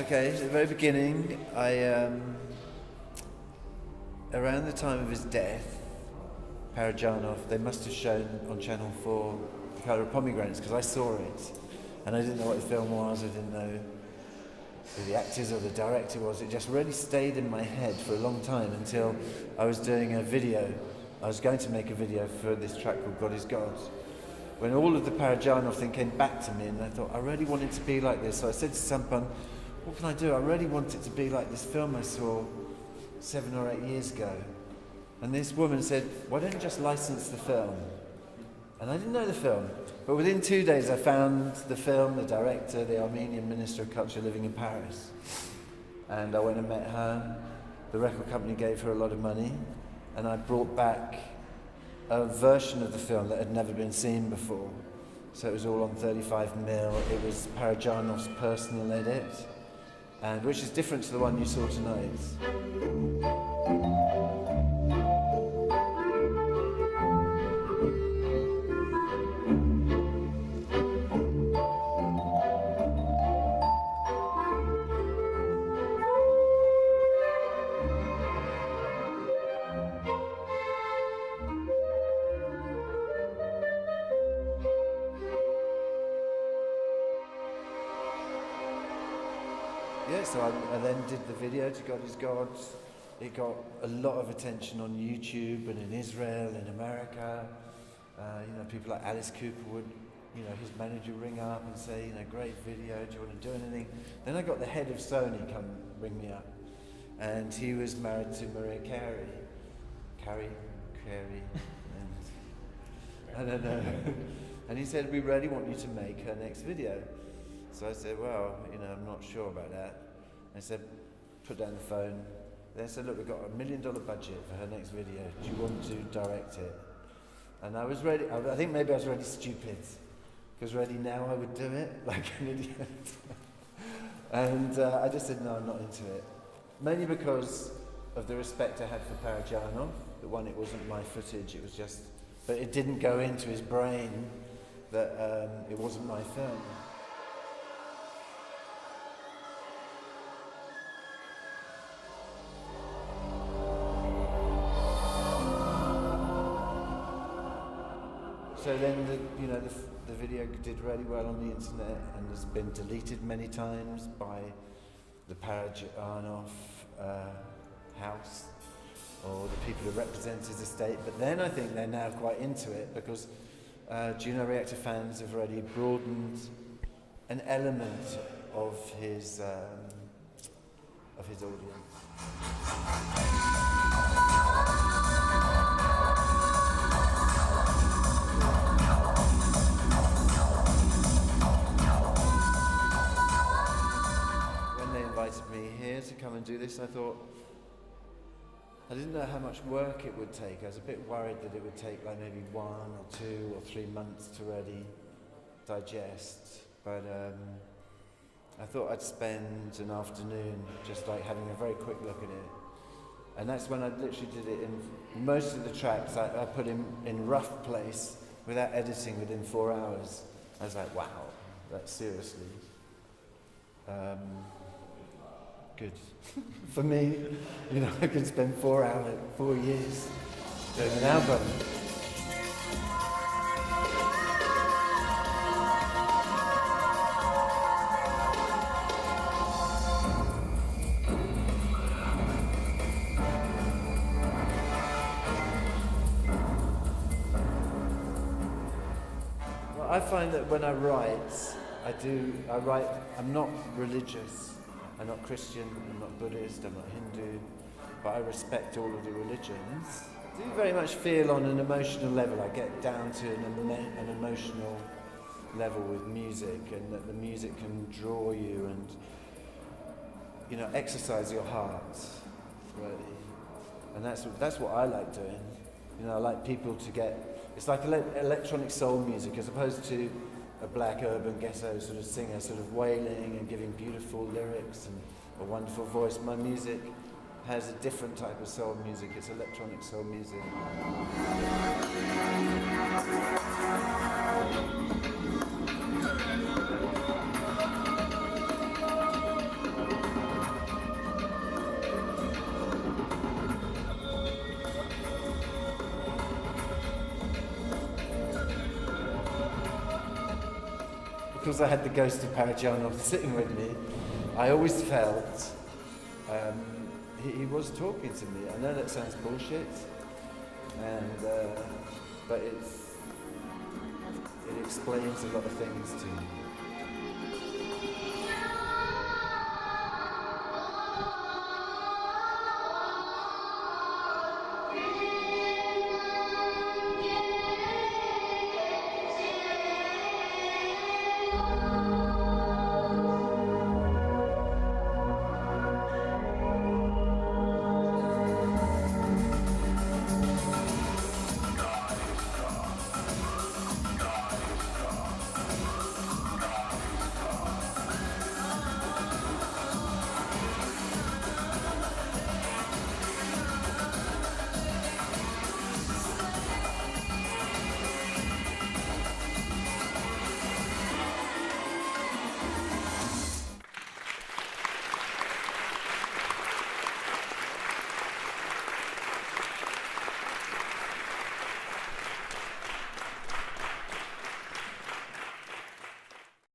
Okay, at the very beginning, around the time of his death, Paradżanow, they must have shown on Channel 4 The Colour of Pomegranates, because I saw it, and I didn't know what the film was, I didn't know who the actors or the director was. It just really stayed in my head for a long time until I was doing a video. I was going to make a video for this track called God is God. When all of the Paradżanow thing came back to me, and I thought, I really want it to be like this, so I said to Sampan, what can I do? I really want it to be like this film I saw 7 or 8 years ago. And this woman said, why don't you just license the film? And I didn't know the film. But within 2 days I found the film, the director, the Armenian Minister of Culture living in Paris. And I went and met her. The record company gave her a lot of money. And I brought back a version of the film that had never been seen before. So it was all on 35mm. It was Paradżanow's personal edit. And which is different to the one you saw tonight. Yeah, so I then did the video to God is God. It got a lot of attention on YouTube and in Israel, in America. People like Alice Cooper would, his manager ring up and say, great video, do you want to do anything? Then I got the head of Sony come ring me up. And he was married to Maria Carey. Carey, and I don't know. And he said, we really want you to make her next video. So I said, well, I'm not sure about that. I said, put down the phone. They said, look, we've got $1 million budget for her next video. Do you want to direct it? And I was ready. I think maybe I was really stupid, because ready now I would do it like an idiot. And I just said, no, I'm not into it. Mainly because of the respect I had for Paradżanow. The one, it wasn't my footage, it was just, but it didn't go into his brain that it wasn't my film. So then the video did really well on the internet and has been deleted many times by the Paradżanow house or the people who represent his estate. But then I think they're now quite into it because Juno Reactor fans have already broadened an element of his audience. Me here to come and do this, I thought, I didn't know how much work it would take. I was a bit worried that it would take like maybe 1 or 2 or 3 months to really digest, but I thought I'd spend an afternoon just like having a very quick look at it. And that's when I literally did it in most of the tracks. I put in rough place without editing within 4 hours. I was like, wow, that's seriously good. For me, I could spend 4 years doing an album. Well, I find that when I write, I'm not religious. I'm not Christian, I'm not Buddhist, I'm not Hindu, but I respect all of the religions. I do very much feel on an emotional level, I get down to an emotional level with music, and that the music can draw you and, exercise your heart, really. And that's what I like doing. I like people to get It's like electronic soul music as opposed to a black urban ghetto sort of singer sort of wailing and giving beautiful lyrics and a wonderful voice. My music has a different type of soul music. It's electronic soul music. Because I had the ghost of Paradżanow sitting with me, I always felt he was talking to me. I know that sounds bullshit, but it explains a lot of things to me.